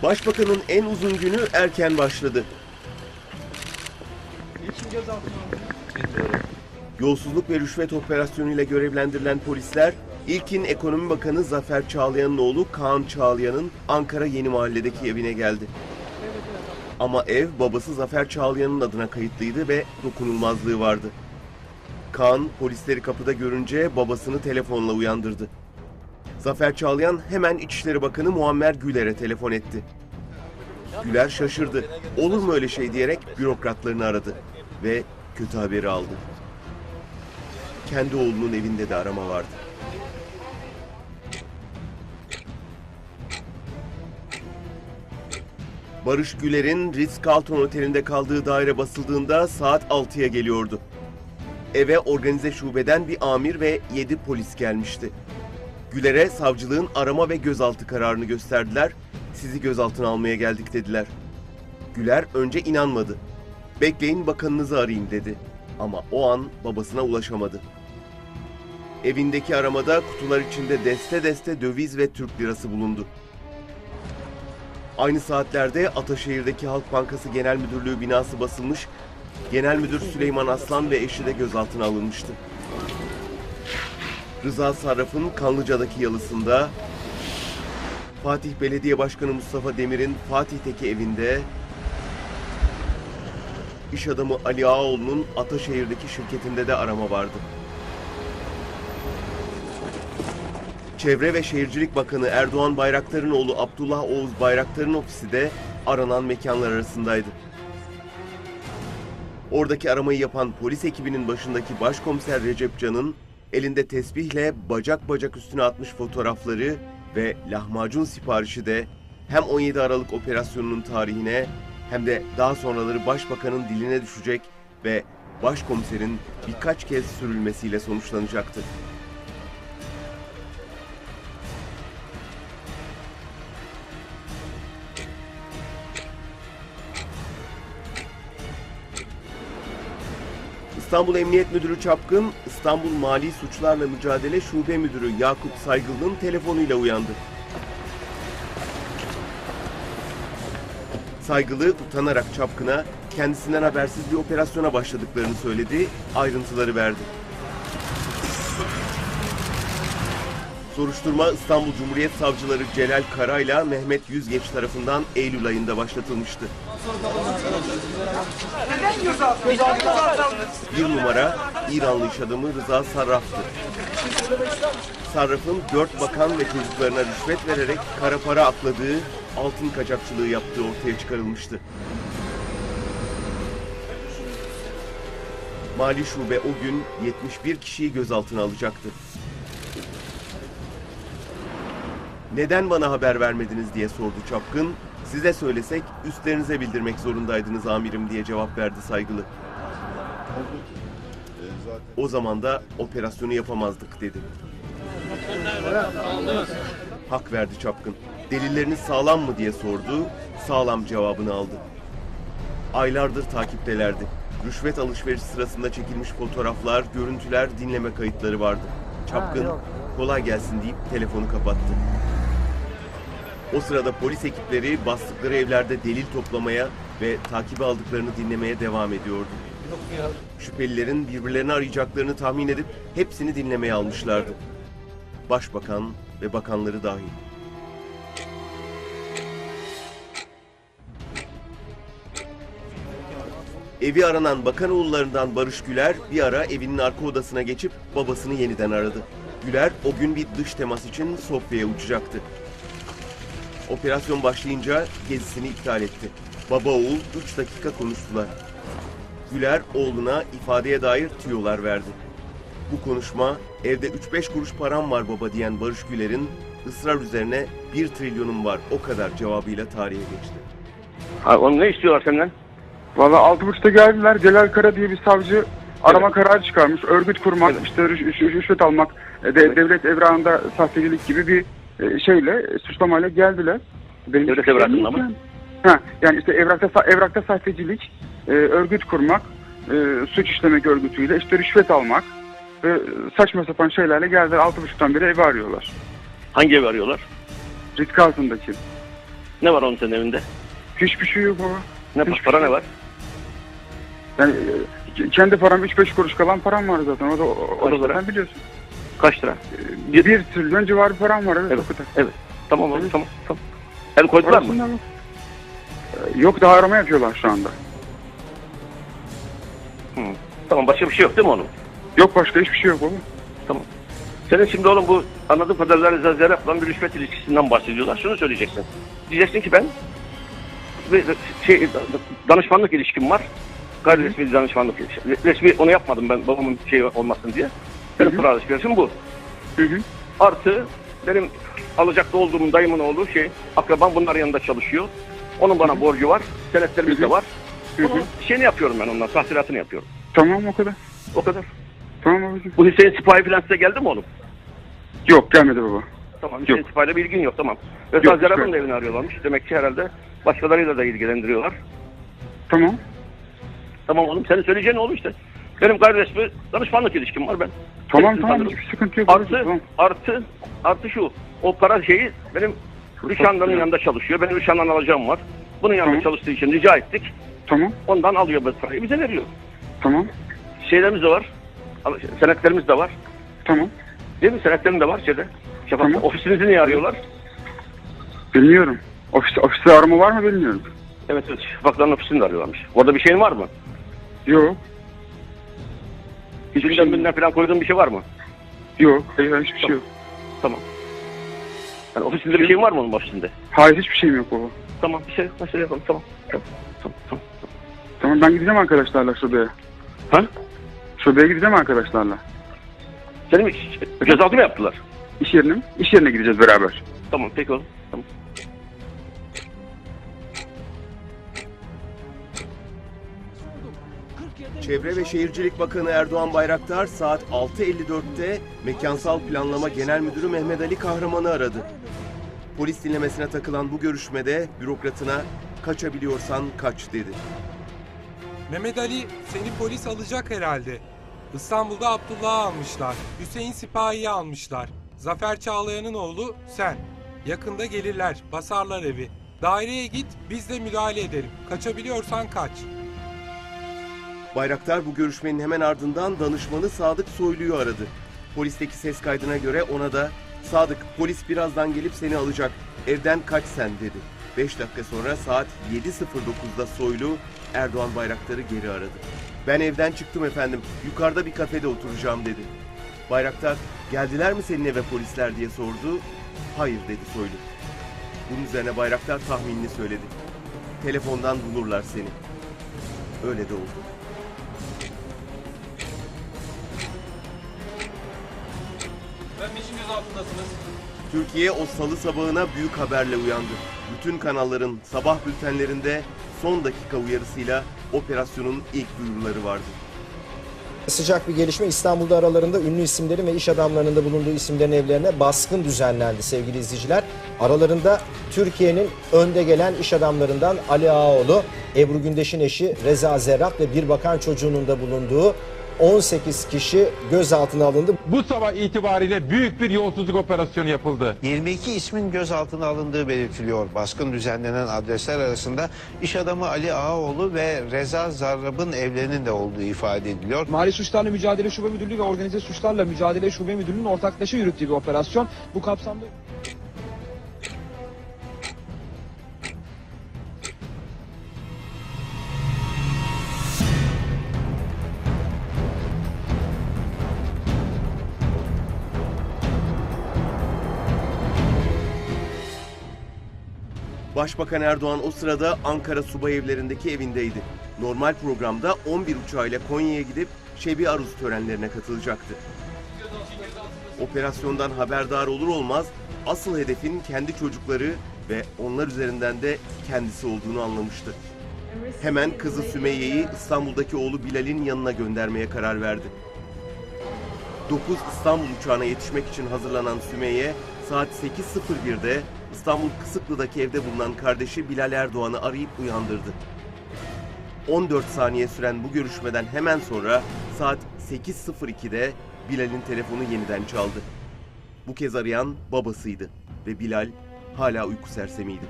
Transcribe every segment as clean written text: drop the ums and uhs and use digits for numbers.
Başbakanın en uzun günü erken başladı. Niçin gözaltına alındınız? Yolsuzluk ve rüşvet operasyonuyla görevlendirilen polisler, ilkin Ekonomi Bakanı Zafer Çağlayan'ın oğlu Kaan Çağlayan'ın Ankara Yeni Mahalle'deki evine geldi. Ama ev babası Zafer Çağlayan'ın adına kayıtlıydı ve dokunulmazlığı vardı. Kaan polisleri kapıda görünce babasını telefonla uyandırdı. Zafer Çağlayan hemen İçişleri Bakanı Muammer Güler'e telefon etti. Güler şaşırdı. Olur mu öyle şey diyerek bürokratlarını aradı ve kötü haberi aldı. Kendi oğlunun evinde de arama vardı. Barış Güler'in Ritz-Carlton Oteli'nde kaldığı daire basıldığında saat 6'ya geliyordu. Eve organize şubeden bir amir ve 7 polis gelmişti. Güler'e savcılığın arama ve gözaltı kararını gösterdiler. Sizi gözaltına almaya geldik dediler. Güler önce inanmadı. Bekleyin bakanınızı arayayım dedi. Ama o an babasına ulaşamadı. Evindeki aramada kutular içinde deste deste döviz ve Türk lirası bulundu. Aynı saatlerde Ataşehir'deki Halk Bankası Genel Müdürlüğü binası basılmış, Genel Müdür Süleyman Aslan ve eşi de gözaltına alınmıştı. Rıza Sarraf'ın Kanlıca'daki yalısında, Fatih Belediye Başkanı Mustafa Demir'in Fatih'teki evinde, iş adamı Ali Ağaoğlu'nun Ataşehir'deki şirketinde de arama vardı. Çevre ve Şehircilik Bakanı Erdoğan Bayraktar'ın oğlu Abdullah Oğuz Bayraktar'ın ofisi de aranan mekanlar arasındaydı. Oradaki aramayı yapan polis ekibinin başındaki Başkomiser Recep Can'ın elinde tesbihle bacak bacak üstüne atmış fotoğrafları ve lahmacun siparişi de hem 17 Aralık operasyonunun tarihine hem de daha sonraları Başbakanın diline düşecek ve Başkomiserin birkaç kez sürülmesiyle sonuçlanacaktı. İstanbul Emniyet Müdürü Çapkın, İstanbul Mali Suçlarla Mücadele Şube Müdürü Yakup Saygılı'nın telefonuyla uyandı. Saygılı utanarak Çapkın'a kendisinden habersiz bir operasyona başladıklarını söyledi, ayrıntıları verdi. Soruşturma İstanbul Cumhuriyet Savcıları Celal Kara ile Mehmet Yüzgeç tarafından Eylül ayında başlatılmıştı. Bir numara İranlı iş adamı Rıza Sarraf'tı. Sarraf'ın 4 bakan ve çocuklarına rüşvet vererek kara para akladığı, altın kaçakçılığı yaptığı ortaya çıkarılmıştı. Mali Şube o gün 71 kişiyi gözaltına alacaktı. Neden bana haber vermediniz diye sordu Çapkın. Size söylesek üstlerinize bildirmek zorundaydınız amirim diye cevap verdi Saygılı. O zaman da operasyonu yapamazdık dedi. Hak verdi Çapkın. Delilleriniz sağlam mı diye sordu. Sağlam cevabını aldı. Aylardır takiptelerdi. Rüşvet alışveriş sırasında çekilmiş fotoğraflar, görüntüler, dinleme kayıtları vardı. Çapkın kolay gelsin deyip telefonu kapattı. O sırada polis ekipleri bastıkları evlerde delil toplamaya ve takibe aldıklarını dinlemeye devam ediyordu. Şüphelilerin birbirlerini arayacaklarını tahmin edip hepsini dinlemeye almışlardı. Başbakan ve bakanları dahil. Evi aranan bakanoğullarından Barış Güler bir ara evinin arka odasına geçip babasını yeniden aradı. Güler o gün bir dış temas için Sofya'ya uçacaktı. Operasyon başlayınca gezisini iptal etti. Baba oğul 3 dakika konuştular. Güler oğluna ifadeye dair tüyolar verdi. Bu konuşma evde 3-5 kuruş param var baba diyen Barış Güler'in ısrar üzerine 1 trilyonum var o kadar cevabıyla tarihe geçti. Abi onu ne istiyorlar senden? Valla 6.30'da geldiler. Celal Kara diye bir savcı arama kararı çıkarmış. Örgüt kurmak, işte rüşvet almak, devlet evrağında sahtecilik gibi bir şeyle, suçlamayla geldiler. Devlet evrağında mı? Yani işte evrakta sahtecilik, örgüt kurmak, suç işlemek örgütüyle, işte rüşvet almak ve saçma sapan şeylerle geldiler. 6.30'dan beri evi arıyorlar. Hangi evi arıyorlar? Ritz-Carlton'daki. Ne var onun senin evinde? Hiçbir şey yok baba. Ne Hiçbir para şey ne var? Yani kendi param 3-5 kuruş kalan param var zaten. O da Kaç lira? zaten biliyorsun. Kaç lira? 1 trilyon civarı param var, evet, Evet. o kadar. Evet. Tamam oğlum, Evet. tamam. El koydular mı? Orasından yok. Yok, daha arama yapıyorlar şu anda. Hı. Tamam, başka bir şey yok değil mi oğlum? Yok, başka hiçbir şey yok baba. Tamam. Senin şimdi oğlum bu anladığım kadarıyla Reza Zerrab'la bir rüşvet ilişkisinden bahsediyorlar. Şunu söyleyeceksin. Diyeceksin ki ben danışmanlık ilişkim var. Gayri resmi bir danışmanlık ilişkim. Resmi onu yapmadım ben babamın şeyi olmasın diye. Benim para alışverişim bu. Hı hı. Artı benim alacaklı olduğum dayımın oğlu akrabam bunların yanında çalışıyor. Onun bana borcu var. Senetlerimiz de var. Bunun şeyini yapıyorum ben ondan. Tahsilatını yapıyorum. Tamam, o kadar. O kadar. Tamam babacığım. Bu Hüseyin Sipahi falan size geldi mi oğlum? Yok, gelmedi baba. Tamam, Hüseyin Sipahi'yle bir ilgin yok, tamam. Ve Yok, Zerab'ın yok. da evini arıyorlarmış. Demek ki herhalde başkalarıyla da ilgilendiriyorlar. Tamam. Tamam oğlum, senin söyleyeceğin ne oldu işte. Benim gayri resmi danışmanlık ilişkim var ben. Tamam, Hepsini tamam. tanırım. Hiçbir sıkıntı yok babacığım. Tamam. Artı şu, o para Rüçhanlı'nın yanında çalışıyor. Benim Rüçhanlı'dan alacağım var. Bunun yanında Tamam. çalıştığı için rica ettik. Tamam. Ondan alıyor bu parayı, bize veriyor. Tamam. Şeylerimiz de var. Senetlerimiz de var. Tamam. Değil mi? Senetlerim de var şeyde. Tamam. Ofisinizi niye arıyorlar? Bilmiyorum. Ofiste arama var mı bilmiyorum. Evet, Şafakların ofisini de arıyorlarmış. Orada bir şeyin var mı? Yok. Hiç gündeminden falan koyduğun bir şey var mı? Yok. Hayır, hiçbir şey yok. Tamam. Yani ofisinde bir şeyin var mı onun ofisinde? Hayır, hiçbir şeyim yok baba. Tamam, bir şey yok. Mesele yapalım. Tamam. Tamam, ben gideceğim arkadaşlarla şubeye. Ha? Şubeye gideceğim arkadaşlarla. Senin gözaltı mı yaptılar? İş yerine mi? İş yerine gideceğiz beraber. Tamam, peki oğlum. Tamam. Çevre ve Şehircilik Bakanı Erdoğan Bayraktar saat 6.54'te Mekansal Planlama Genel Müdürü Mehmet Ali Kahraman'ı aradı. Polis dinlemesine takılan bu görüşmede bürokratına "kaçabiliyorsan kaç" dedi. Mehmet Ali, seni polis alacak herhalde. İstanbul'da Abdullah'ı almışlar. Hüseyin Sipahi'yi almışlar. Zafer Çağlayan'ın oğlu sen. Yakında gelirler, basarlar evi. Daireye git, biz de müdahale edelim. Kaçabiliyorsan kaç. Bayraktar bu görüşmenin hemen ardından danışmanı Sadık Soylu'yu aradı. Polisteki ses kaydına göre ona da "Sadık, polis birazdan gelip seni alacak. Evden kaç sen" dedi. 5 dakika sonra saat 7.09'da Soylu Erdoğan Bayraktar'ı geri aradı. "Ben evden çıktım efendim. Yukarıda bir kafede oturacağım" dedi. Bayraktar "Geldiler mi senin eve polisler?" diye sordu. "Hayır" dedi Soylu. Bunun üzerine Bayraktar tahminini söyledi. "Telefondan bulurlar seni." Öyle de oldu. Türkiye o salı sabahına büyük haberle uyandı. Bütün kanalların sabah bültenlerinde son dakika uyarısıyla operasyonun ilk duyuruları vardı. Sıcak bir gelişme. İstanbul'da aralarında ünlü isimlerin ve iş adamlarının da bulunduğu isimlerin evlerine baskın düzenlendi sevgili izleyiciler. Aralarında Türkiye'nin önde gelen iş adamlarından Ali Ağaoğlu, Ebru Gündeş'in eşi Reza Zerrab ve bir bakan çocuğunun da bulunduğu 18 kişi gözaltına alındı. Bu sabah itibariyle büyük bir yolsuzluk operasyonu yapıldı. 22 ismin gözaltına alındığı belirtiliyor. Baskın düzenlenen adresler arasında iş adamı Ali Ağaoğlu ve Reza Zerrab'ın evlerinin de olduğu ifade ediliyor. Mali Suçlarla Mücadele Şube Müdürlüğü ve Organize Suçlarla Mücadele Şube Müdürlüğü'nün ortaklaşa yürüttüğü bir operasyon. Bu kapsamda... Başbakan Erdoğan o sırada Ankara Subay Evleri'ndeki evindeydi. Normal programda 11 uçağıyla Konya'ya gidip Şebi Aruz törenlerine katılacaktı. Operasyondan haberdar olur olmaz asıl hedefin kendi çocukları ve onlar üzerinden de kendisi olduğunu anlamıştı. Hemen kızı Sümeyye'yi İstanbul'daki oğlu Bilal'in yanına göndermeye karar verdi. 9 İstanbul uçağına yetişmek için hazırlanan Sümeyye saat 8.01'de İstanbul Kısıklı'daki evde bulunan kardeşi Bilal Erdoğan'ı arayıp uyandırdı. 14 saniye süren bu görüşmeden hemen sonra saat 8.02'de Bilal'in telefonu yeniden çaldı. Bu kez arayan babasıydı ve Bilal hala uyku sersemiydi.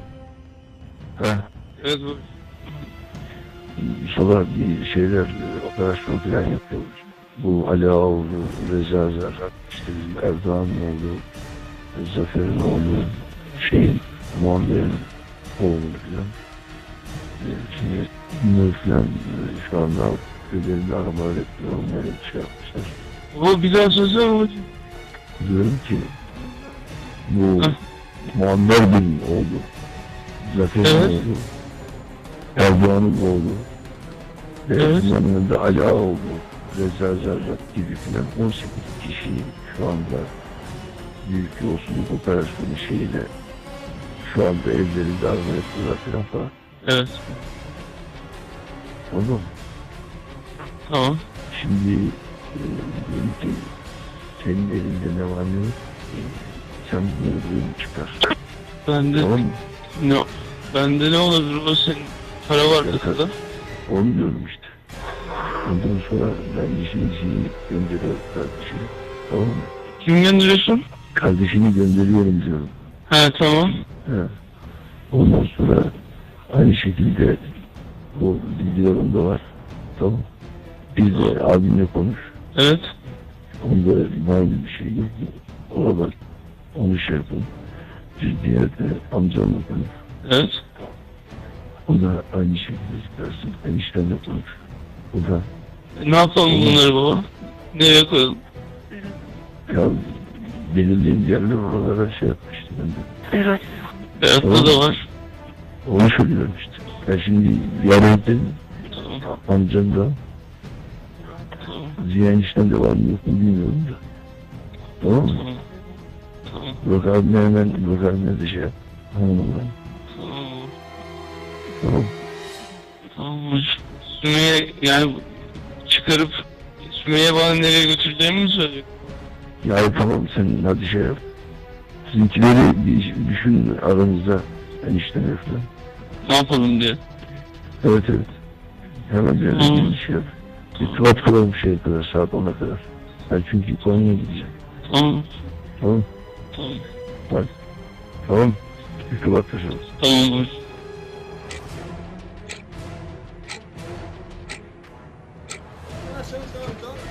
Evet bu. İnşallah bir şeyler, operasyon falan yapıyoruz. Bu Ali Ağaoğlu, Reza Zarrab, işte bizim Erdoğan'ın oğlu, Zafer'in oğlu, Muammer'in oğlu falan. Şimdi bunları falan şu anda köylerinde aramalar yapıyor, onları şey yapmışlar. O bir daha söylesene babacığım. Diyorum ki bu Muammer Bey'in oğlu, Zafer'in oğlu, Erdoğan'ın oğlu, ve yanında Ali Ağaoğlu, Reza Zarrab gibi filan 18 kişi şu anda büyük yolsuzluk operasyonu şeyiyle şu anda evlerinde arama yapıyorlar falan. Evet. Tamam. Tamam. Şimdi diyelim ki senin elinde ne var ne yok, sen bunu çıkar. Bende Tamam mı? ne? Bende ne olabilir o senin para var kasada. Onu diyorum işte. Ondan sonra ben işini gönderiyorum kardeşini. Tamam mı? Kim gönderiyorsun? Kardeşini gönderiyorum diyorum. He tamam. He. Ondan sonra aynı şekilde bu videolarında var. Tamam. Bir de abimle konuş. Evet. Onda var bir şey yok. Ona bak. Onu şey yapın. Bir yerde amcamla konuş. Evet. O da aynı şekilde çıkarsın. Eniştenle konuş. O da. Ne yapalım bunları baba? Nereye koyalım? Ya belirleyen yerler oralara şey yapmıştı ben de. Evet. Berat'ta da var. Onu söylüyorum işte. Ben şimdi yarın dedim. Tamam. Amcam da. Tamam. Ziya enişten de var mı yok mu bilmiyorum da. Tamam mı? Tamam. Tamam. Burak abime de şey yap. Tamam. Tamam. Tamam. Tamam. Sümeyye yani çıkarıp Sümeyye bana nereye götüreceğimi mi söylüyor? Ya tamam sen hadi şey yap. Sizinkileri bir düşün aranızda enişten falan. Ne yapalım diye. Evet. Hemen bir şey yap. İrtibat kuralım şeye kadar, saat 10'a kadar. Ben çünkü Konya'ya gideceğim. Tamam. Tamam. Tamam. Hadi. Tamam. İrtibat kuralım. Tamam.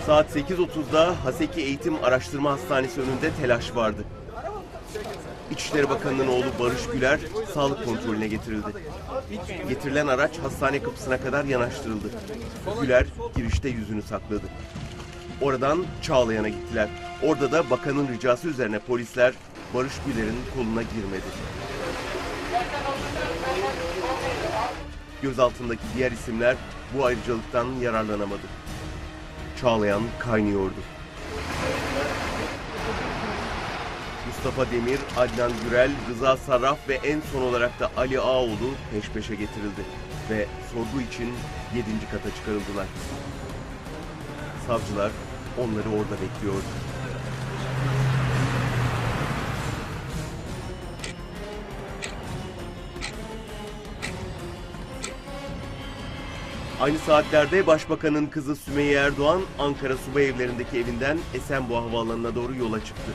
Saat 8.30'da Haseki Eğitim Araştırma Hastanesi önünde telaş vardı. İçişleri Bakanı'nın oğlu Barış Güler sağlık kontrolüne getirildi. Getirilen araç hastane kapısına kadar yanaştırıldı. Güler girişte yüzünü sakladı. Oradan Çağlayan'a gittiler. Orada da bakanın ricası üzerine polisler Barış Güler'in koluna girmedi. Gözaltındaki diğer isimler bu ayrıcalıktan yararlanamadı. Çağlayan kaynıyordu. Mustafa Demir, Adnan Gürel, Rıza Sarraf ve en son olarak da Ali Ağaoğlu peş peşe getirildi ve sorgu için 7. kata çıkarıldılar. Savcılar onları orada bekliyordu. Aynı saatlerde Başbakanın kızı Sümeyye Erdoğan, Ankara Subay Evleri'ndeki evinden Esenboğa Havaalanı'na doğru yola çıktı.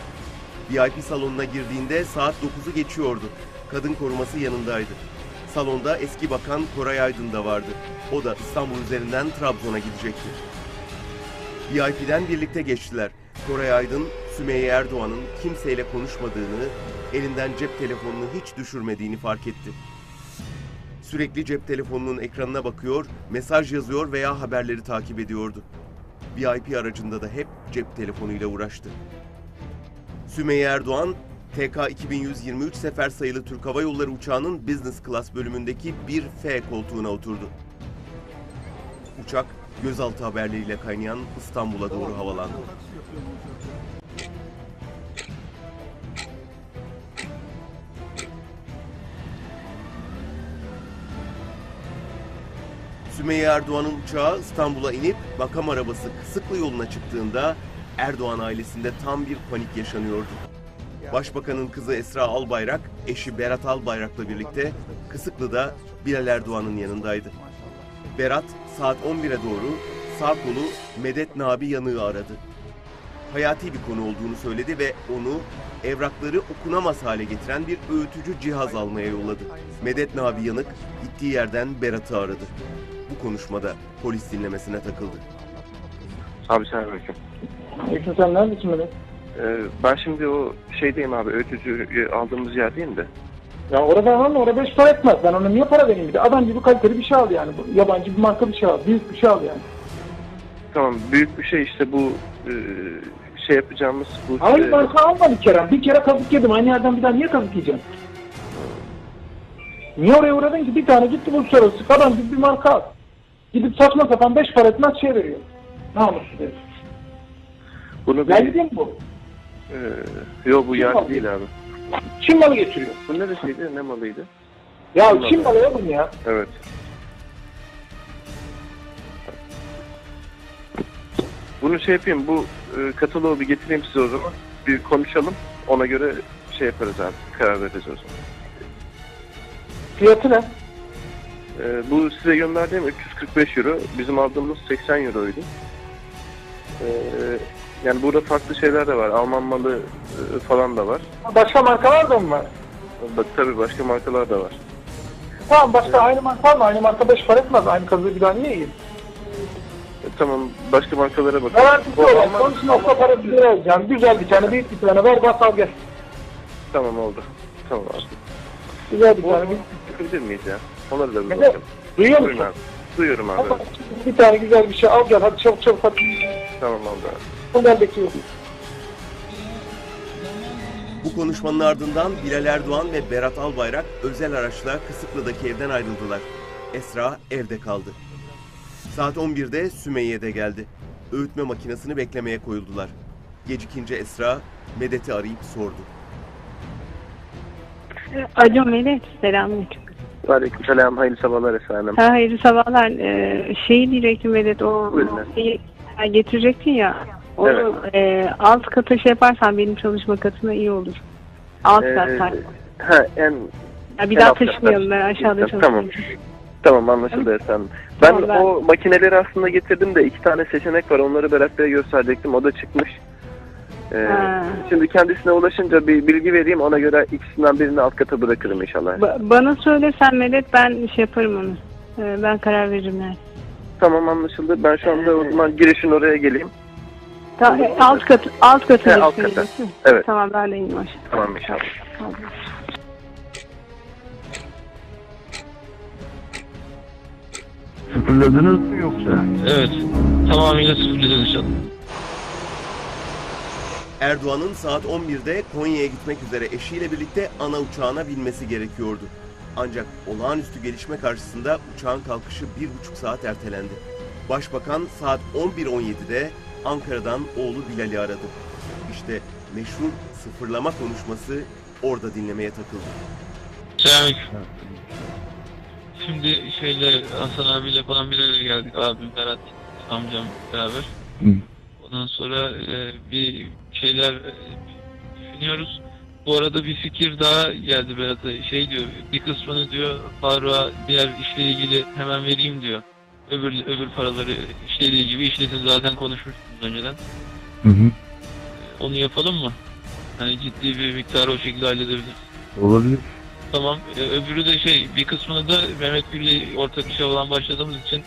VIP salonuna girdiğinde saat 9'u geçiyordu. Kadın koruması yanındaydı. Salonda eski bakan Koray Aydın da vardı. O da İstanbul üzerinden Trabzon'a gidecekti. VIP'den birlikte geçtiler. Koray Aydın, Sümeyye Erdoğan'ın kimseyle konuşmadığını, elinden cep telefonunu hiç düşürmediğini fark etti. Sürekli cep telefonunun ekranına bakıyor, mesaj yazıyor veya haberleri takip ediyordu. VIP aracında da hep cep telefonuyla uğraştı. Sümeyye Erdoğan, TK 2123 sefer sayılı Türk Hava Yolları uçağının Business Class bölümündeki 1F koltuğuna oturdu. Uçak, gözaltı haberleriyle kaynayan İstanbul'a doğru havalandı. Sümeyye Erdoğan'ın uçağı İstanbul'a inip makam arabası Kısıklı yoluna çıktığında Erdoğan ailesinde tam bir panik yaşanıyordu. Başbakanın kızı Esra Albayrak, eşi Berat Albayrak'la birlikte Kısıklı'da Bilal Erdoğan'ın yanındaydı. Berat saat 11'e doğru sağ kolu Medet Nabi Yanık'ı aradı. hayati bir konu olduğunu söyledi ve onu evrakları okunamaz hale getiren bir öğütücü cihaz almaya yolladı. Medet Nabi Yanık gittiği yerden Berat'ı aradı. Bu konuşmada polis dinlemesine takıldı. Abi selamünaleyküm. Peki sen neredesin Mehmet? Ben şimdi o şeydeyim abi, öğütücü aldığımız yerdeyim de. Ya orada var mı? Orada 5 para etmez. Ben ona niye para vereyim bir de? Adam gibi kaliteli bir şey al yani. Yabancı bir marka bir şey al. Büyük bir şey al yani. Tamam, büyük bir şey işte bu şey yapacağımız bu... Aynı marka alma bir kere. Bir kere kazık yedim. Aynı yerden bir daha niye kazık yiyeceğim? Niye oraya uğradın ki? Bir tane gitti uluslararası. Adam gibi bir marka al. Gidip saçma sapan 5 para etmez şey veriyor. Namussuz herif. Bunu Yerli değil mi bu? Yok bu yerli değil abi. Çin malı getiriyor. Bu neresiydi? Ne malıydı? Ya Çin malı oğlum ya. Evet. Bunu şey yapayım, bu kataloğu bir getireyim size o zaman. Bir konuşalım. Ona göre şey yaparız abi. Karar veririz o zaman. Fiyatı ne? Bu size gönderdiğim 345 euro. Bizim aldığımız 80 euroydu. Yani burada farklı şeyler de var. Alman malı falan da var. Başka markalar da mı var? Bak tabii başka markalar da var. Tamam başka aynı marka var mı? Aynı marka 5 para etmez. Aynı kazığı bir daha niye yiyeyim? Tamam başka markalara bakalım. Garantisi olarak sonuç nokta parası lira alacağım. Güzel bir tane, büyük bir tane ver, bas al gel. Tamam oldu. Tamam abi. Güzel bir tane. Çıkabilir miyiz ya? Onları da bir Ne? bakalım. Duyuyor Buyurun musun? abi. Duyuyorum abi. Ama bir tane güzel bir şey al gel. Hadi çabuk çabuk hadi. Tamam oldu abi. Bundan bekliyorum. Bu konuşmanın ardından Bilal Erdoğan ve Berat Albayrak özel araçla Kısıklı'daki evden ayrıldılar. Esra evde kaldı. Saat 11'de Sümeyye de geldi. Öğütme makinesini beklemeye koyuldular. Gecikince Esra Medet'i arayıp sordu. Alo Medet, selamünaleyküm. Aleykümselam, hayırlı sabahlar efendim. Hayırlı sabahlar. Şeyi diyecektim Medet, o Buyurun. şeyi getirecektin ya. Onu alt kata şey yaparsan benim çalışma katına iyi olur. Alt kat. Ya bir daha taşımayalım, ben aşağıda çalışıyorum. Tamam. Tamam anlaşıldı efendim. Ben o makineleri aslında getirdim de 2 tane seçenek var. Onları Berat Bey'e gösterecektim. O da çıkmış. Şimdi kendisine ulaşınca bir bilgi vereyim. Ona göre ikisinden birini alt kata bırakırım inşallah. Bana söylesen Medet, ben şey yaparım onu. Ben karar veririm yani. Tamam anlaşıldı. Ben şu anda o zaman girişin oraya geleyim. Alt katı. Alt kata. Evet. Tamam, ben de ineyim aşağı. Tamam inşallah. Tamam. Sıfırladınız mı yoksa? Evet. Tamamıyla sıfırlayacağız inşallah. Erdoğan'ın saat 11'de Konya'ya gitmek üzere eşiyle birlikte ana uçağına binmesi gerekiyordu. Ancak olağanüstü gelişme karşısında uçağın kalkışı 1,5 saat ertelendi. Başbakan saat 11.17'de Ankara'dan oğlu Bilal'i aradı. İşte meşhur sıfırlama konuşması orada dinlemeye takıldı. Selamünaleyküm. Şimdi Hasan abiyle falan bir araya geldik. Abim, Berat, amcam beraber. Ondan sonra bir şeyler düşünüyoruz. Bu arada bir fikir daha geldi Berat'a. Diyor, bir kısmını diyor Faruk'a diğer işle ilgili hemen vereyim diyor. Öbür paraları işlediği gibi işlesin, zaten konuşmuştunuz önceden. Onu yapalım mı? Hani ciddi bir miktarı o şekilde halledebiliriz. Olabilir. Tamam. Öbürü de bir kısmını da Mehmet Gül'le ortak işe olan başladığımız için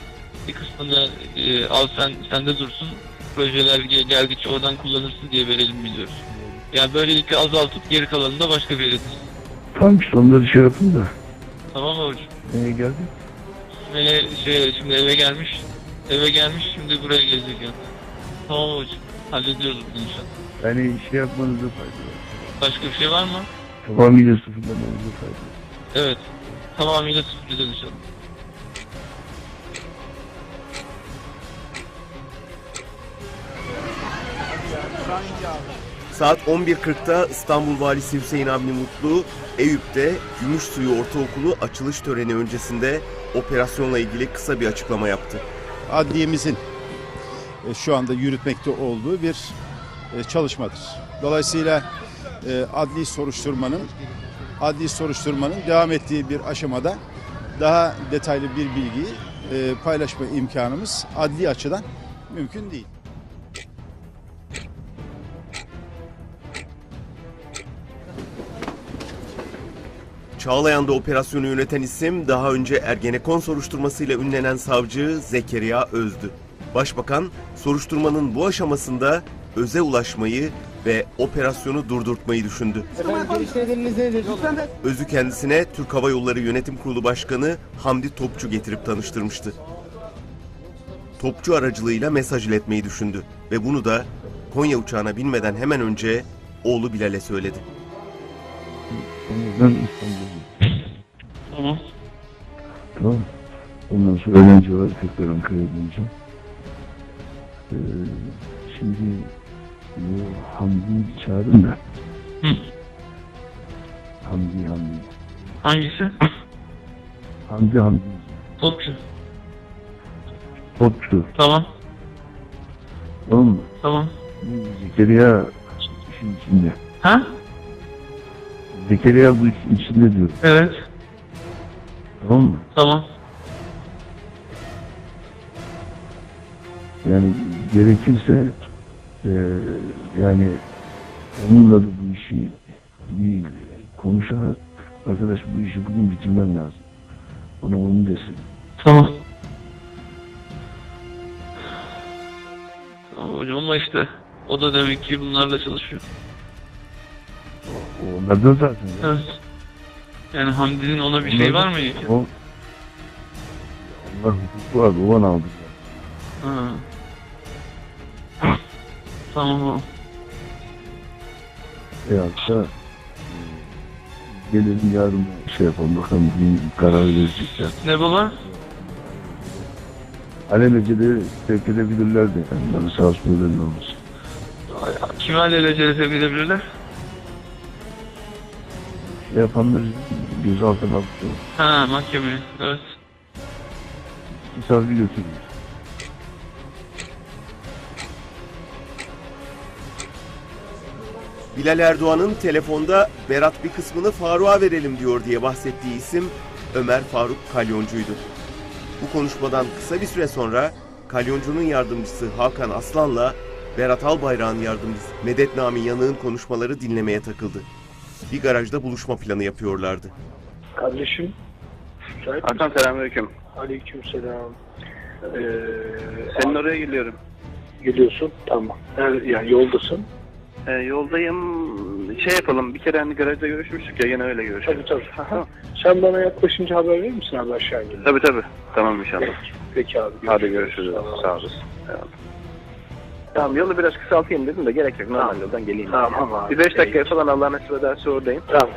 bir kısmını al sende dursun. Projeler geldikçe oradan kullanırsın diye verelim biliyoruz. Yani böylelikle azaltıp geri kalanını da başka bir yere. Tamam işte onları şey yapın da. Tamam mı hocam? Neye geldi? Şimdi eve gelmiş. Şimdi buraya gelecek yani. Tamam hocam. Hallediyoruz bunu inşallah. Yani şey yapmanızda fayda var. Başka bir şey var mı? Tamamıyla sıfırlamanızda fayda var. Evet. Tamamıyla sıfırlayacağız inşallah. Saat 11.40'da İstanbul Valisi Hüseyin Avni Mutlu, Eyüp'te Gümüşsuyu Ortaokulu açılış töreni öncesinde operasyonla ilgili kısa bir açıklama yaptı. Adliyemizin şu anda yürütmekte olduğu bir çalışmadır. Dolayısıyla adli soruşturmanın devam ettiği bir aşamada daha detaylı bir bilgiyi paylaşma imkanımız adli açıdan mümkün değil. Çağlayan'da operasyonu yöneten isim daha önce Ergenekon soruşturmasıyla ünlenen savcı Zekeriya Öz'dü. Başbakan soruşturmanın bu aşamasında Öz'e ulaşmayı ve operasyonu durdurtmayı düşündü. Öz'ü kendisine Türk Hava Yolları Yönetim Kurulu Başkanı Hamdi Topçu getirip tanıştırmıştı. Topçu aracılığıyla mesaj iletmeyi düşündü ve bunu da Konya uçağına binmeden hemen önce oğlu Bilal'e söyledi. Ben İstanbul'dayım. Tamam. Tamam. Ondan sonra öğrenci var. Tekrar Ankara'ya döneceğim. Şimdi bu Hamdi'yi çağırın da. Hı. Hamdi. Hangisi? Hamdi. Topçu. Topçu. Tamam. Tamam mı? Tamam. Zekeriya işin içinde. Ha? Zekeriya bu işin içinde diyor. Evet. Tamam mı? Tamam. Yani gerekirse yani onunla da bu işi bir konuşarak arkadaş bu işi bugün bitirmen lazım. Ona onu desin. Tamam. Tamam hocam ama işte o da demek ki bunlarla çalışıyor. Onlar da zaten. Evet. Yani Hamdi'nin ona bir şey var mı? O, Allah hukuku var, o bana aldı. Ha. Tamam o. Yoksa gelelim yarın şey yapalım bakalım bir karar verecekler. Ne baba? Alelacele sevk edebilirler de yani bana sağ olsun olmasın. Kimi alelacele sevk edebilirler? Şey yapanları gözaltına alıyor. Ha mahkemeye. Evet. Bir savcı götürüyor. Bilal Erdoğan'ın telefonda Berat bir kısmını Faruk'a verelim diyor diye bahsettiği isim Ömer Faruk Kalyoncu'ydu. Bu konuşmadan kısa bir süre sonra Kalyoncu'nun yardımcısı Hakan Aslan'la Berat Albayrak'ın yardımcısı Medet Nami Yanık'ın konuşmaları dinlemeye takıldı. Bir garajda buluşma planı yapıyorlardı. Kardeşim. Hakan selamünaleyküm. Aleykümselam. Senin oraya geliyorum. Geliyorsun. Tamam. Yani yoldasın. Yoldayım. Şey yapalım. Bir kere hani garajda görüşmüştük ya, yine öyle görüşelim. Tabii. Sen bana yaklaşınca haber verir misin abi aşağı gelin? Tabii. Tamam inşallah. Peki abi. Hadi görüşürüz. Sağ olasın. Tamam, yolu biraz kısaltayım dedim de gerek yok. Normal yoldan geleyim. Tamam abi. Bir 5 dakika falan Allah nasip ederse oradayım. Tamam.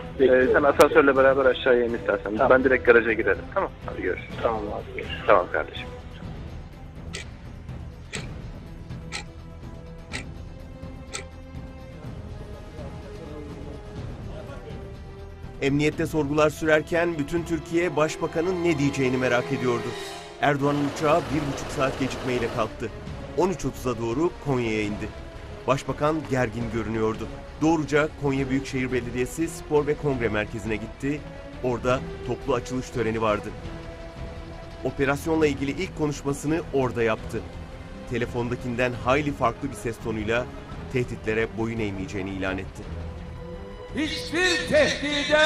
Sen asansörle beraber aşağıya in istersen. Tamam. Ben direkt garaja girerim. Tamam. Hadi görüşürüz. Tamam abi. Görüşürüz. Tamam kardeşim. Emniyette sorgular sürerken bütün Türkiye Başbakan'ın ne diyeceğini merak ediyordu. Erdoğan'ın uçağı 1,5 saat gecikmeyle kalktı. 13.30'a doğru Konya'ya indi. Başbakan gergin görünüyordu. Doğruca Konya Büyükşehir Belediyesi Spor ve Kongre Merkezi'ne gitti. Orada toplu açılış töreni vardı. Operasyonla ilgili ilk konuşmasını orada yaptı. Telefondakinden hayli farklı bir ses tonuyla tehditlere boyun eğmeyeceğini ilan etti. Hiçbir tehdide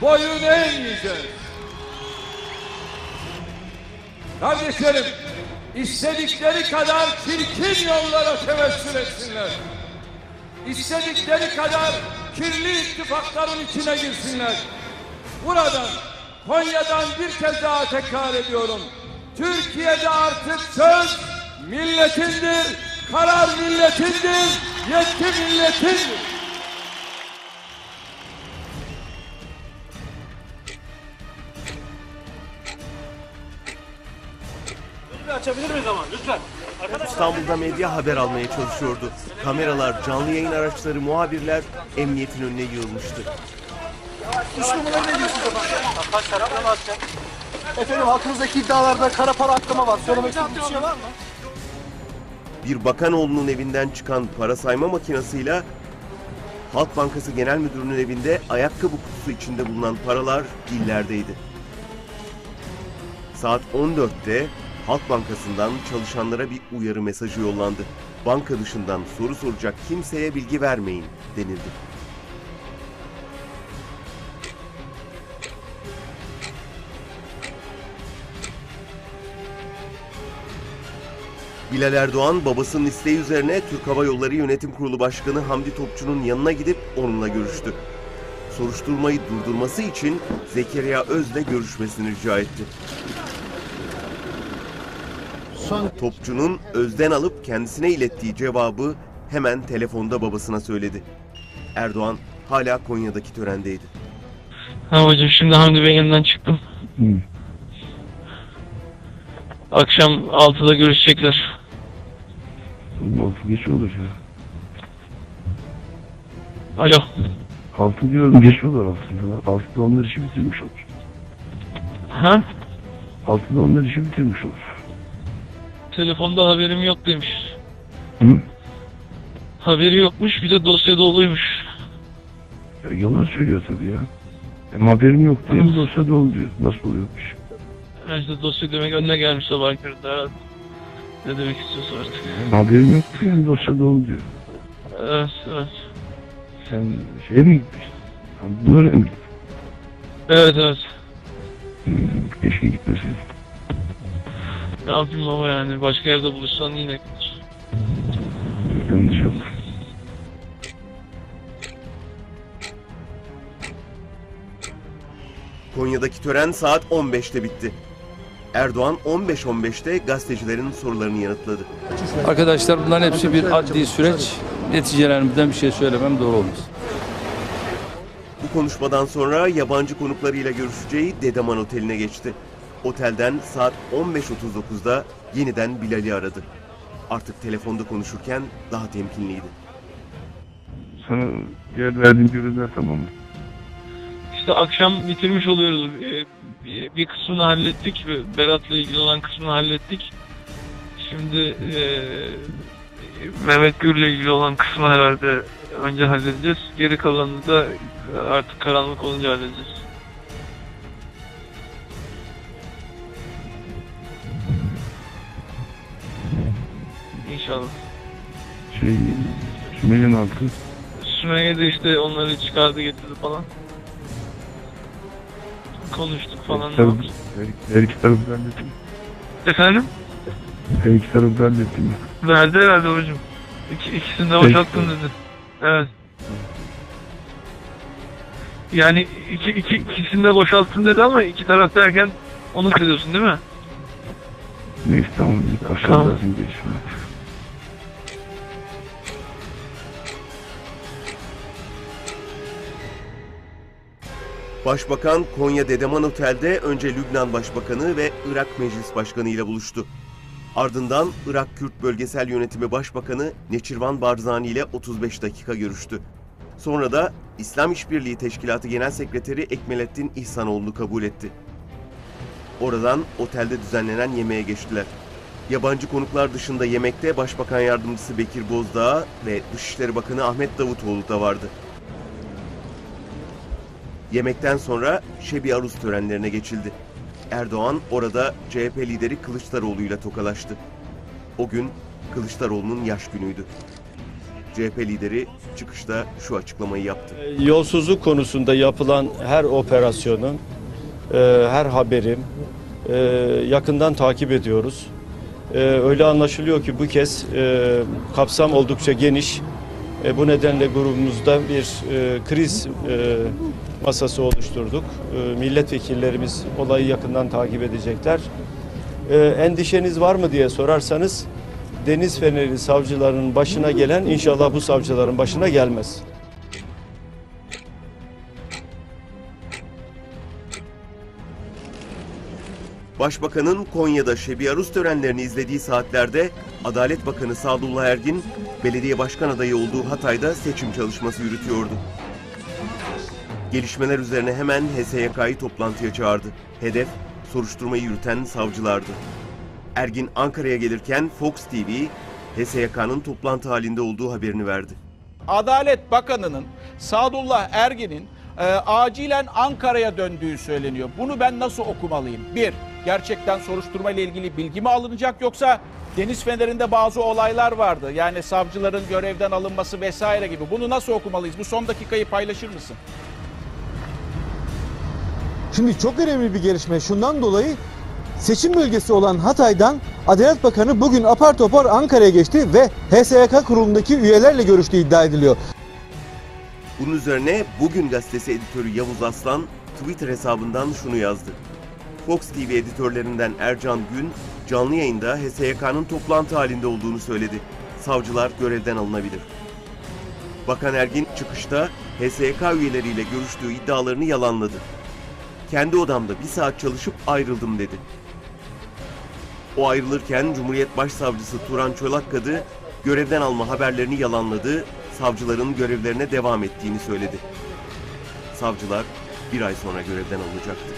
boyun eğmeyeceğiz. Kardeşlerim, istedikleri kadar çirkin yollara tevessül etsinler. İstedikleri kadar kirli ittifakların içine girsinler. Buradan, Konya'dan bir kez daha tekrar ediyorum. Türkiye'de artık söz milletindir, karar milletindir, yetki milletindir. Açabilir miyiz ama lütfen? İstanbul'da medya haber almaya çalışıyordu. Kameralar, canlı yayın araçları, muhabirler emniyetin önüne yığılmıştı. Üç numara ne diyorsunuz efendim? Efendim halkımızdaki iddialarda kara para aklama var. Söylemek istediğiniz bir şey var mı? Bir bakanoğlunun evinden çıkan para sayma makinasıyla Halk Bankası Genel Müdürü'nün evinde ayakkabı kutusu içinde bulunan paralar dillerdeydi. Saat 14'te Halk Bankası'ndan çalışanlara bir uyarı mesajı yollandı. Banka dışından soru soracak kimseye bilgi vermeyin denildi. Bilal Erdoğan babasının isteği üzerine Türk Hava Yolları Yönetim Kurulu Başkanı Hamdi Topçu'nun yanına gidip onunla görüştü. Soruşturmayı durdurması için Zekeriya Öz'le görüşmesini rica etti. Topçu'nun Öz'den alıp kendisine ilettiği cevabı hemen telefonda babasına söyledi. Erdoğan hala Konya'daki törendeydi. Ha hocam, şimdi Hamdi Bey'in yanından çıktım. Akşam 6'da görüşecekler. Altı geç olur ya. Alo. 6 diyorum, geç olur aslında. 6'da onlar işi bitirmiş olur. Ha? 6'da onlar işi bitirmiş olur. Telefonda haberim yok demiş. Hı? Haberi yokmuş, bir de dosya doluymuş. Ya yalan söylüyor tabii ya. Hem haberim yok diye dosya dolu diyor. Nasıl oluyormuş? İşte dosya demek önüne gelmiş sabah köründe herhalde. Ne demek istiyorsa artık. Hem haberim yok diyor, hem dosya dolu diyor. Evet, evet. Sen şeye mi gitmiştin? Bunlara mı gittin? Evet, evet. Keşke gitmeseydin. Ne yapayım baba yani, başka yerde buluşsan yine gider. Yanlış oldu. Konya'daki tören saat 15'te bitti. Erdoğan 15.15'te gazetecilerin sorularını yanıtladı. Arkadaşlar, bunların hepsi bir adli süreç. Neticelenmeden bir şey söylemem doğru olmaz. Bu konuşmadan sonra yabancı konuklarıyla görüşeceği Dedeman Oteli'ne geçti. Otelden saat 15.39'da yeniden Bilal'i aradı. Artık telefonda konuşurken daha temkinliydi. Sana yer verdiğim görevler tamam mı? İşte akşam bitirmiş oluyoruz. Bir kısmını hallettik. Berat'la ilgili olan kısmını hallettik. Şimdi Mehmet Gür'le ilgili olan kısmı herhalde önce halledeceğiz. Geri kalanını da artık karanlık olunca halledeceğiz. İnşallah. Sümeyye'nin altı. Sümeyye de işte onları çıkardı getirdi falan. Konuştuk falan. Her iki tarafı hallettim. Efendim? Her iki tarafı hallettim. Verdi herhalde hocam. İkisini de boşalttım dedi. Evet. Yani ikisini de boşalttım dedi ama iki taraf derken onu kırıyorsun değil mi? Neyse tamam. Aşağıda gelişme. Başbakan Konya Dedeman Otel'de önce Lübnan Başbakanı ve Irak Meclis Başkanı ile buluştu. Ardından Irak Kürt Bölgesel Yönetimi Başbakanı Neçirvan Barzani ile 35 dakika görüştü. Sonra da İslam İşbirliği Teşkilatı Genel Sekreteri Ekmelettin İhsanoğlu'nu kabul etti. Oradan otelde düzenlenen yemeğe geçtiler. Yabancı konuklar dışında yemekte Başbakan Yardımcısı Bekir Bozdağ ve Dışişleri Bakanı Ahmet Davutoğlu da vardı. Yemekten sonra Şebi Aruz törenlerine geçildi. Erdoğan orada CHP lideri Kılıçdaroğlu ile tokalaştı. O gün Kılıçdaroğlu'nun yaş günüydü. CHP lideri çıkışta şu açıklamayı yaptı. Yolsuzluk konusunda yapılan her operasyonun, her haberim yakından takip ediyoruz. Öyle anlaşılıyor ki bu kez kapsam oldukça geniş. Bu nedenle grubumuzda bir kriz masası oluşturduk. Milletvekillerimiz olayı yakından takip edecekler. Endişeniz var mı diye sorarsanız, Deniz Feneri savcılarının başına gelen inşallah bu savcıların başına gelmez. Başbakanın Konya'da Şebi Aruz törenlerini izlediği saatlerde Adalet Bakanı Sadullah Ergin, belediye başkan adayı olduğu Hatay'da seçim çalışması yürütüyordu. Gelişmeler üzerine hemen HSYK'yı toplantıya çağırdı. Hedef, soruşturmayı yürüten savcılardı. Ergin Ankara'ya gelirken Fox TV, HSYK'nın toplantı halinde olduğu haberini verdi. Adalet Bakanı'nın Sadullah Ergin'in acilen Ankara'ya döndüğü söyleniyor. Bunu ben nasıl okumalıyım? Bir, gerçekten soruşturma ile ilgili bilgi mi alınacak, yoksa Deniz Feneri'nde bazı olaylar vardı. Yani savcıların görevden alınması vesaire gibi. Bunu nasıl okumalıyız? Bu son dakikayı paylaşır mısın? Şimdi çok önemli bir gelişme. Şundan dolayı seçim bölgesi olan Hatay'dan Adalet Bakanı bugün apar topar Ankara'ya geçti ve HSYK kurulundaki üyelerle görüştüğü iddia ediliyor. Bunun üzerine Bugün Gazetesi editörü Yavuz Aslan Twitter hesabından şunu yazdı. Fox TV editörlerinden Ercan Gün canlı yayında HSYK'nın toplantı halinde olduğunu söyledi. Savcılar görevden alınabilir. Bakan Ergin çıkışta HSYK üyeleriyle görüştüğü iddialarını yalanladı. Kendi odamda 1 saat çalışıp ayrıldım dedi. O ayrılırken Cumhuriyet Başsavcısı Turan Çolakkadı görevden alma haberlerini yalanladı, savcıların görevlerine devam ettiğini söyledi. Savcılar 1 ay sonra görevden alınacaktı.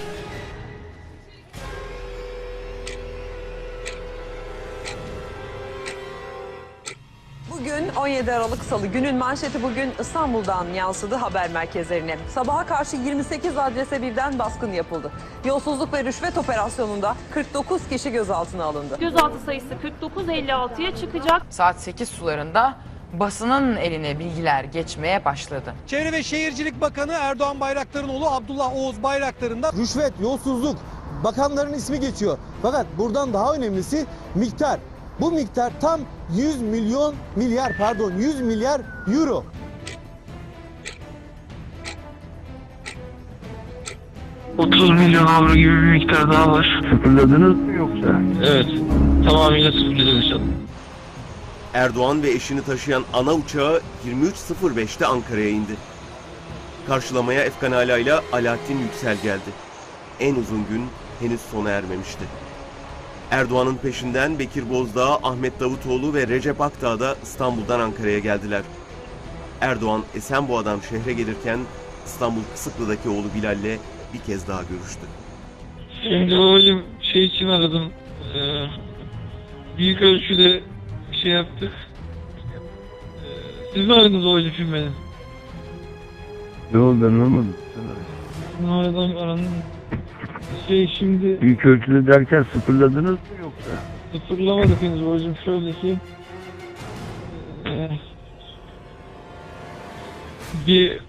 Bugün 17 Aralık Salı, günün manşeti bugün İstanbul'dan yansıdı haber merkezlerine. Sabaha karşı 28 adrese birden baskın yapıldı. Yolsuzluk ve rüşvet operasyonunda 49 kişi gözaltına alındı. Gözaltı sayısı 49.56'ya çıkacak. Saat 8 sularında basının eline bilgiler geçmeye başladı. Çevre ve Şehircilik Bakanı Erdoğan Bayraktar'ın oğlu Abdullah Oğuz Bayraktar'ın da rüşvet, yolsuzluk, bakanların ismi geçiyor. Fakat buradan daha önemlisi miktar. Bu miktar tam 100 milyar euro. $30 milyon gibi bir miktar daha var. Sıfırladınız mı yoksa? Evet. Tamamıyla sıfırlayacağız inşallah. Erdoğan ve eşini taşıyan ana uçağı 23.05'te Ankara'ya indi. Karşılamaya Efkan Ala ile Alaaddin Yüksel geldi. En uzun gün henüz sona ermemişti. Erdoğan'ın peşinden Bekir Bozdağ, Ahmet Davutoğlu ve Recep Akdağ da İstanbul'dan Ankara'ya geldiler. Erdoğan Esenboğa'dan şehre gelirken İstanbul Kısıklı'daki oğlu Bilal'le bir kez daha görüştü. Şimdi babacığım şey için aradım. Büyük ölçüde şey yaptık. Siz mi aradınız babacığım şimdi beni? Yok ben anlamadım. Ne aradım aranın? Şimdi... Büyük ölçüde derken sıfırladınız mı yoksa? Sıfırlamadık henüz babacığım, şöyle ki... bir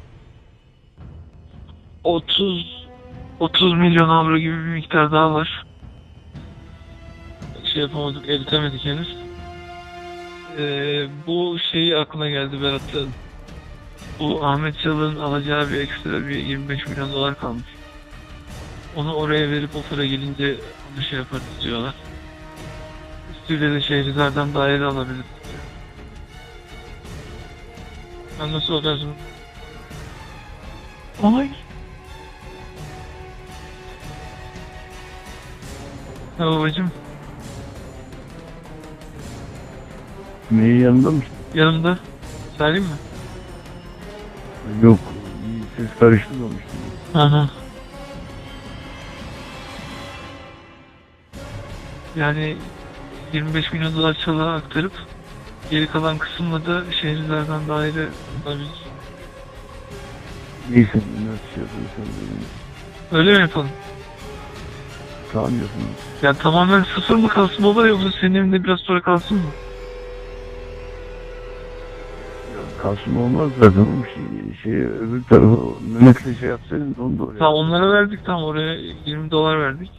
30 milyon avro gibi bir miktar daha var. Şey yapamadık, eritemedik henüz. Bu şeyi aklına geldi Berat'ta. Bu Ahmet Çalık'ın alacağı bir ekstra bir 25 milyon dolar kalmış. Onu oraya verip o para gelince onu şey yaparız diyorlar. Üstüyle de Şehrizar'dan daire alabiliriz. Ben nasıl bakarsın? Ay. Ya babacığım. Neyin yanında mısın? Yanımda. Söyleyeyim mi? Yok. Siz karıştırmamışsınız. Aha. Yani 25 milyon dolar Çalık'a aktarıp geri kalan kısımla da Şehrizar'dan daire alabilir. Neyse nasıl yapıyorsun? Öyle mi yapalım? Tamam yapın. Yani tamamen sıfır mı kalsın baba, yoksa senin evinde biraz sonra kalsın mı? Kalsın olmaz zaten. Öbür tarafa Mehmet'le şey yapsaydın onu da oraya. Tamam, onlara verdik, tamam, oraya 20 dolar verdik.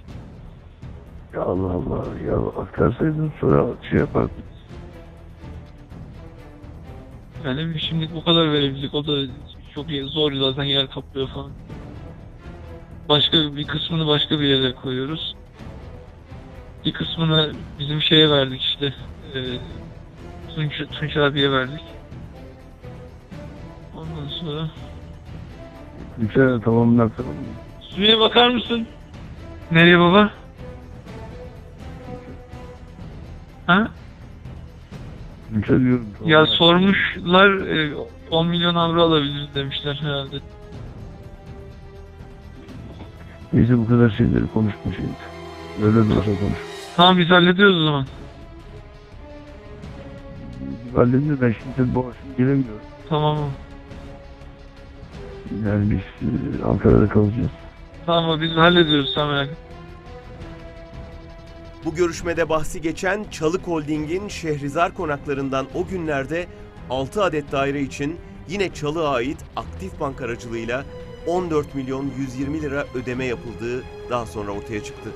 Ya Allah Allah ya, aktarsaydın sonra şey yapardın. Yani şimdi bu kadar verebildik, o da çok zor zaten, yer kaplıyor falan. Başka bir kısmını başka bir yere koyuyoruz. Bir kısmını bizim şeye verdik işte, Tunç abiye verdik. Ondan sonra... Tunç'a tamamını aktaralım mı? Suya bakar mısın? Nereye baba? Ha? Tunç'a diyorum. Ya sormuşlar, 10 milyon avro alabiliriz demişler herhalde. Neyse bu kadar şeyleri konuşma şimdi. Öyle de olsa konuş. Tamam, biz hallediyoruz o zaman. Hallediyor, ben şimdi Boğaziçi'ne gelemiyorum. Tamam. Yani biz Ankara'da kalacağız. Tamam, biz hallediyoruz, sen merak etme. Bu görüşmede bahsi geçen Çalık Holding'in Şehrizar konaklarından o günlerde 6 adet daire için yine Çalık'a ait Aktif Bank aracılığıyla 14 milyon 120 lira ödeme yapıldığı daha sonra ortaya çıktı.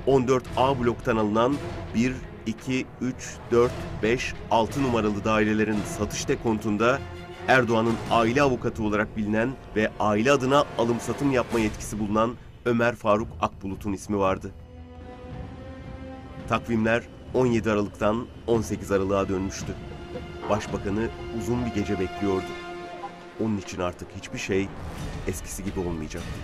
14A bloktan alınan 1, 2, 3, 4, 5, 6 numaralı dairelerin satış dekontunda Erdoğan'ın aile avukatı olarak bilinen ve aile adına alım-satım yapma yetkisi bulunan Ömer Faruk Akbulut'un ismi vardı. Takvimler 17 Aralık'tan 18 Aralık'a dönmüştü. Başbakanı uzun bir gece bekliyordu. Onun için artık hiçbir şey eskisi gibi olmayacaktı.